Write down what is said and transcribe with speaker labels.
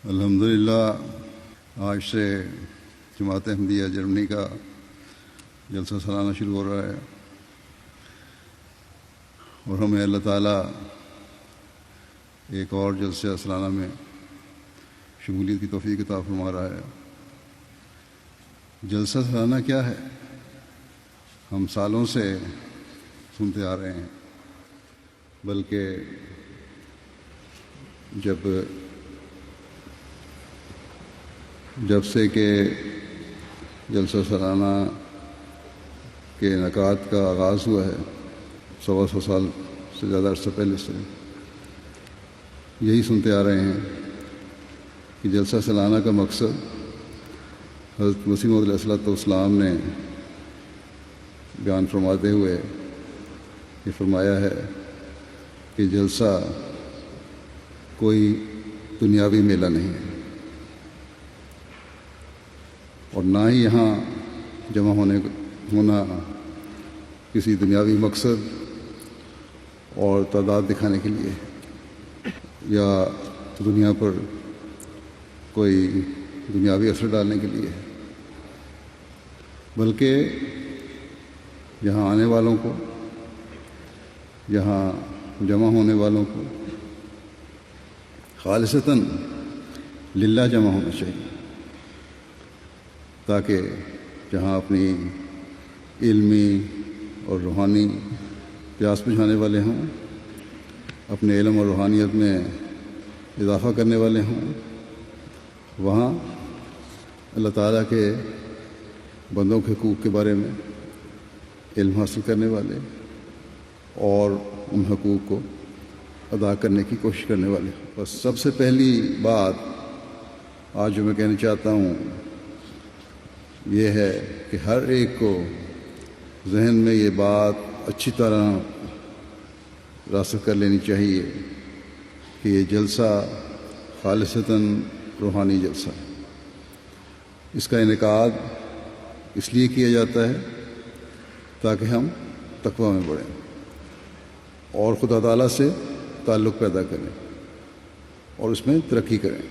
Speaker 1: الحمدللہ آج سے جماعت احمدیہ جرمنی کا جلسہ سالانہ شروع ہو رہا ہے اور ہمیں اللہ تعالیٰ ایک اور جلسہ سالانہ میں شمولیت کی توفیق عطا فرما رہا ہے۔ جلسہ سالانہ کیا ہے؟ ہم سالوں سے سنتے آ رہے ہیں، بلکہ جب سے کہ جلسہ سالانہ کے انعقاد کا آغاز ہوا ہے، 100 سال سے زیادہ عرصہ پہلے سے یہی سنتے آ رہے ہیں کہ جلسہ سالانہ کا مقصد حضرت مسیح موعود علیہ الصلوۃ والسلام نے بیان فرماتے ہوئے یہ فرمایا ہے کہ جلسہ کوئی دنیاوی میلہ نہیں ہے، اور نہ ہی یہاں جمع ہونا کسی دنیاوی مقصد اور تعداد دکھانے کے لیے یا دنیا پر کوئی دنیاوی اثر ڈالنے کے لیے، بلکہ یہاں آنے والوں کو، یہاں جمع ہونے والوں کو خالصتاً للہ جمع ہونا چاہیے، تاکہ جہاں اپنی علمی اور روحانی پیاس بجھانے والے ہوں، اپنے علم اور روحانیت میں اضافہ کرنے والے ہوں، وہاں اللہ تعالیٰ کے بندوں کے حقوق کے بارے میں علم حاصل کرنے والے اور ان حقوق کو ادا کرنے کی کوشش کرنے والے۔ بس سب سے پہلی بات آج جو میں کہنا چاہتا ہوں یہ ہے کہ ہر ایک کو ذہن میں یہ بات اچھی طرح راسخ کر لینی چاہیے کہ یہ جلسہ خالصتاً روحانی جلسہ ہے۔ اس کا انعقاد اس لیے کیا جاتا ہے تاکہ ہم تقویٰ میں بڑھیں اور خدا تعالیٰ سے تعلق پیدا کریں اور اس میں ترقی کریں۔